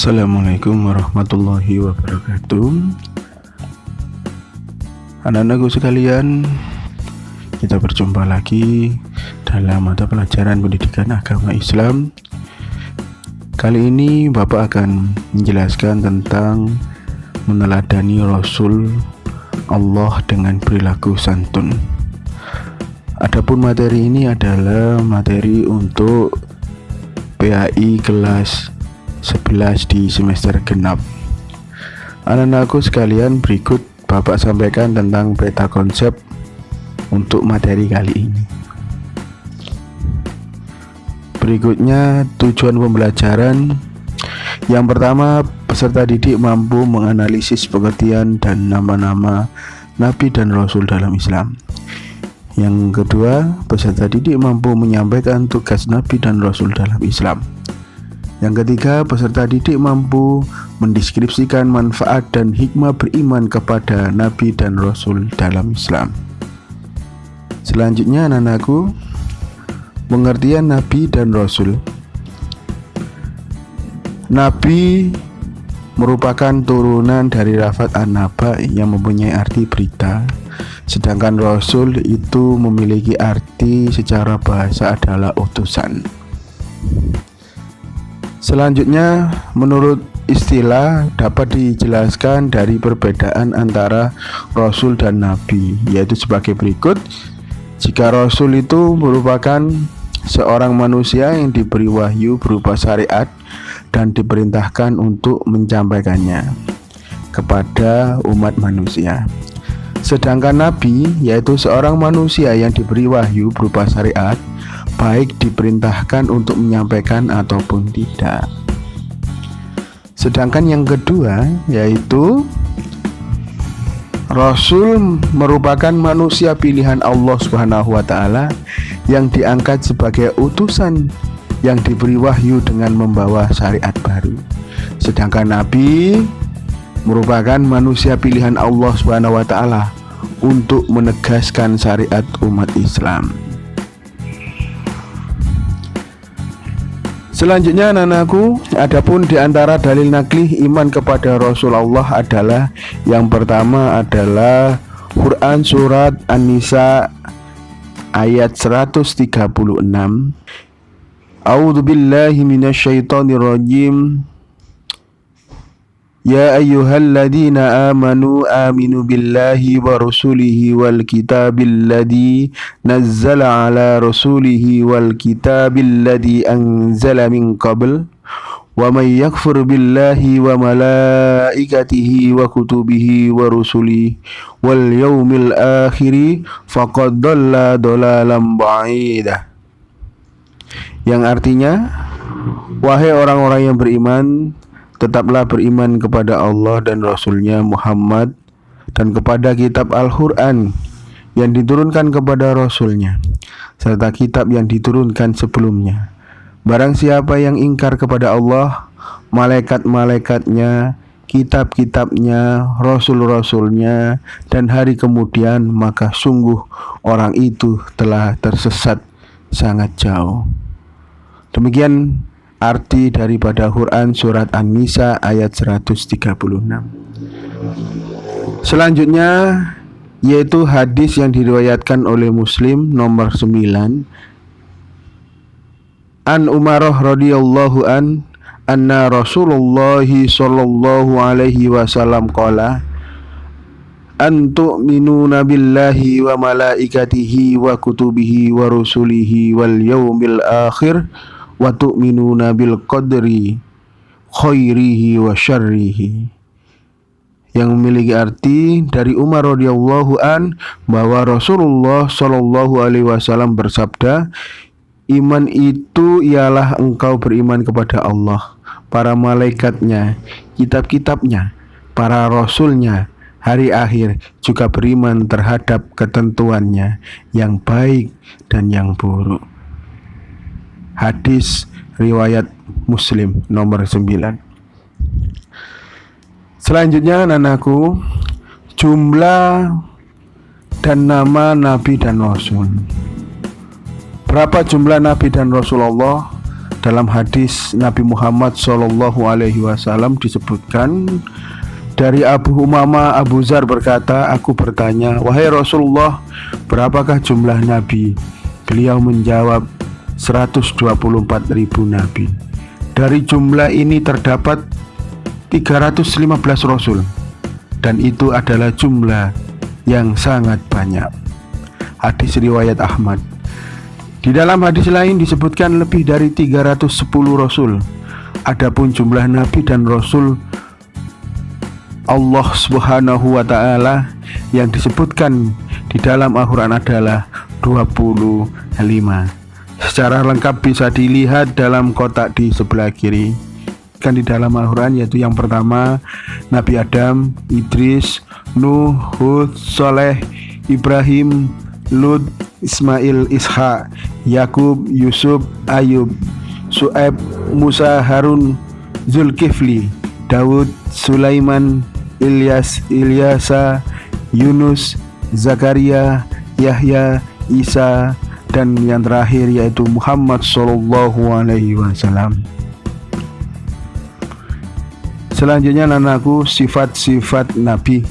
Assalamualaikum warahmatullahi wabarakatuh. Anak-anakku sekalian, kita berjumpa lagi dalam mata pelajaran pendidikan agama Islam. Kali ini Bapak akan menjelaskan tentang meneladani Rasul Allah dengan perilaku santun. Adapun materi ini adalah materi untuk PAI kelas 11 di semester genap. Anak-anakku sekalian, berikut Bapak sampaikan tentang peta konsep untuk materi kali ini. Berikutnya tujuan pembelajaran. Yang pertama, peserta didik mampu menganalisis pengertian dan nama-nama Nabi dan Rasul dalam Islam. Yang kedua, peserta didik mampu menyampaikan tugas Nabi dan Rasul dalam Islam. Yang ketiga, peserta didik mampu mendeskripsikan manfaat dan hikmah beriman kepada Nabi dan Rasul dalam Islam. Selanjutnya, anak-anakku, pengertian Nabi dan Rasul. Nabi merupakan turunan dari lafaz an-naba yang mempunyai arti berita, sedangkan Rasul itu memiliki arti secara bahasa adalah utusan. Selanjutnya, menurut istilah dapat dijelaskan dari perbedaan antara Rasul dan Nabi, yaitu sebagai berikut. Jika Rasul itu merupakan seorang manusia yang diberi wahyu berupa syariat dan diperintahkan untuk menyampaikannya kepada umat manusia. Sedangkan Nabi yaitu seorang manusia yang diberi wahyu berupa syariat, baik diperintahkan untuk menyampaikan ataupun tidak. Sedangkan yang kedua yaitu Rasul merupakan manusia pilihan Allah Subhanahu wa taala yang diangkat sebagai utusan yang diberi wahyu dengan membawa syariat baru. Sedangkan Nabi merupakan manusia pilihan Allah Subhanahu wa taala untuk menegaskan syariat umat Islam. Selanjutnya, anak-anakku, adapun di antara dalil naklih iman kepada Rasulullah adalah yang pertama adalah Quran surat An-Nisa ayat 136. A'udzu billahi minasyaitonir rajim. Ya ayyuhalladzina amanu aminu billahi wa rasulihi wal kitabil ladzi nazzala ala rasulihi wal kitabil ladzi anzala min qabl wa may yakfur billahi wa malaikatihi wa kutubihi wa rusulihi wal yaumil akhir faqad dhalla dhalalan ba'ida. Yang artinya, wahai orang-orang yang beriman, tetaplah beriman kepada Allah dan Rasulnya Muhammad dan kepada kitab Al-Quran yang diturunkan kepada Rasulnya serta kitab yang diturunkan sebelumnya. Barang siapa yang ingkar kepada Allah, malaikat-malaikatnya, kitab-kitabnya, rasul-rasulnya, dan hari kemudian, maka sungguh orang itu telah tersesat sangat jauh. Demikian arti daripada Quran surat An-Nisa ayat 136. Selanjutnya yaitu hadis yang diriwayatkan oleh Muslim nomor 9. An Umarah radhiyallahu anna Rasulullah sallallahu alaihi wasallam qala antu'minuna billahi wa malaikatihi wa kutubihi wa rusulihi wal yaumil akhir wa tu'minuna bil qadri khairihi wa syarrihi. Yang memiliki arti dari Umar radhiyallahu bahwa Rasulullah sallallahu alaihi wasallam bersabda, iman itu ialah engkau beriman kepada Allah, para malaikatnya, kitab-kitabnya, para rasulnya, hari akhir, juga beriman terhadap ketentuannya yang baik dan yang buruk. Hadis riwayat Muslim nomor 9. Selanjutnya, anak-anakku, jumlah dan nama Nabi dan Rasul. Berapa jumlah Nabi dan Rasulullah? Dalam hadis Nabi Muhammad SAW disebutkan dari Abu Umamah, Abu Dzar berkata, aku bertanya, wahai Rasulullah, berapakah jumlah nabi? Beliau menjawab, 124.000 nabi. Dari jumlah ini terdapat 315 rasul, dan itu adalah jumlah yang sangat banyak. Hadis riwayat Ahmad. Di dalam hadis lain disebutkan lebih dari 310 rasul. Adapun jumlah nabi dan rasul Allah Subhanahu wa taala yang disebutkan di dalam Al-Qur'an adalah 25. Secara lengkap bisa dilihat dalam kotak di sebelah kiri. Kan di dalam Al-Qur'an, yaitu yang pertama Nabi Adam, Idris, Nuh, Hud, Saleh, Ibrahim, Lut, Ismail, Ishak, Yakub, Yusuf, Ayub, Su'aib, Musa, Harun, Zulkifli, Daud, Sulaiman, Ilyasa, Yunus, Zakaria, Yahya, Isa, dan yang terakhir yaitu Muhammad SAW. Selanjutnya anakku, sifat-sifat Nabi.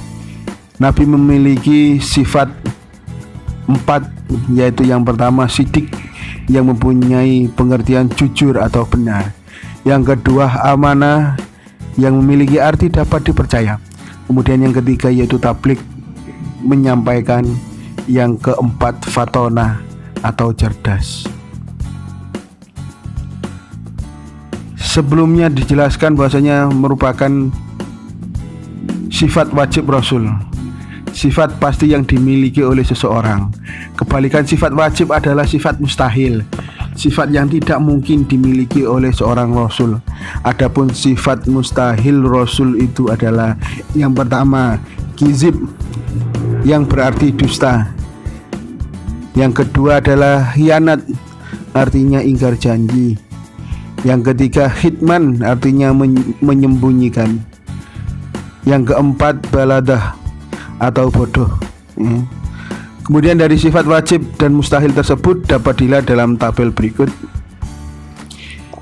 Nabi memiliki sifat 4, yaitu yang pertama sidik, yang mempunyai pengertian jujur atau benar. Yang kedua amanah, yang memiliki arti dapat dipercaya. Kemudian yang ketiga yaitu tabligh, menyampaikan. Yang keempat fatona atau cerdas. Sebelumnya dijelaskan bahwasanya merupakan sifat wajib Rasul, sifat pasti yang dimiliki oleh seseorang. Kebalikan sifat wajib adalah sifat mustahil, sifat yang tidak mungkin dimiliki oleh seorang Rasul. Adapun sifat mustahil Rasul itu adalah yang pertama kizib, yang berarti dusta. Yang kedua adalah khianat, artinya ingkar janji. Yang ketiga hitman, artinya menyembunyikan. Yang keempat baladah atau bodoh. Kemudian dari sifat wajib dan mustahil tersebut dapat dilihat dalam tabel berikut.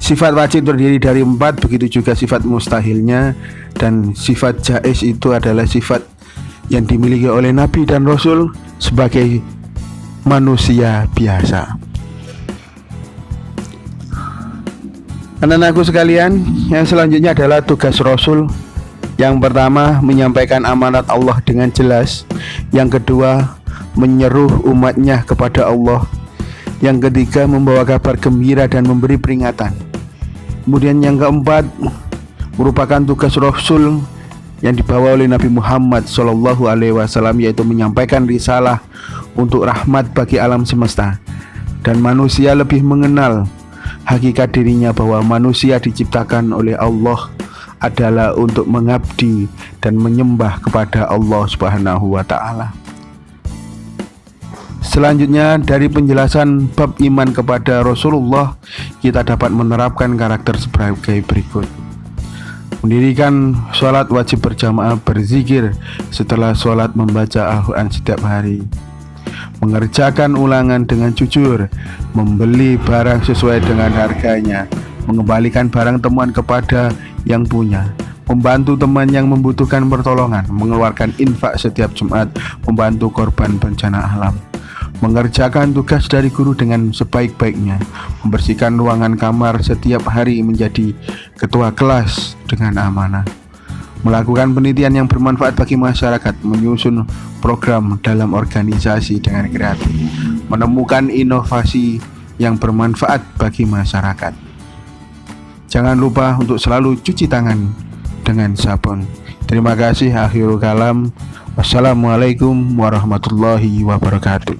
Sifat wajib terdiri dari 4, begitu juga sifat mustahilnya. Dan sifat jaiz itu adalah sifat yang dimiliki oleh Nabi dan Rasul sebagai manusia biasa. Anak-anakku sekalian, yang selanjutnya adalah tugas Rasul. Yang pertama, menyampaikan amanat Allah dengan jelas. Yang kedua, menyeru umatnya kepada Allah. Yang ketiga, membawa kabar gembira dan memberi peringatan. Kemudian yang keempat, merupakan tugas Rasul yang dibawa oleh Nabi Muhammad SAW, yaitu menyampaikan risalah untuk rahmat bagi alam semesta, dan manusia lebih mengenal hakikat dirinya bahwa manusia diciptakan oleh Allah adalah untuk mengabdi dan menyembah kepada Allah Subhanahu wa taala. Selanjutnya dari penjelasan bab iman kepada Rasulullah, kita dapat menerapkan karakter sebagai berikut. Mendirikan sholat wajib berjamaah, berzikir setelah sholat, membaca Al-Quran setiap hari, mengerjakan ulangan dengan jujur, membeli barang sesuai dengan harganya, mengembalikan barang temuan kepada yang punya, membantu teman yang membutuhkan pertolongan, mengeluarkan infak setiap Jumat, membantu korban bencana alam, mengerjakan tugas dari guru dengan sebaik-baiknya, membersihkan ruangan kamar setiap hari, menjadi ketua kelas dengan amanah, melakukan penelitian yang bermanfaat bagi masyarakat, menyusun program dalam organisasi dengan kreatif, menemukan inovasi yang bermanfaat bagi masyarakat. Jangan lupa untuk selalu cuci tangan dengan sabun. Terima kasih. Akhirul kalam. Wassalamualaikum warahmatullahi wabarakatuh.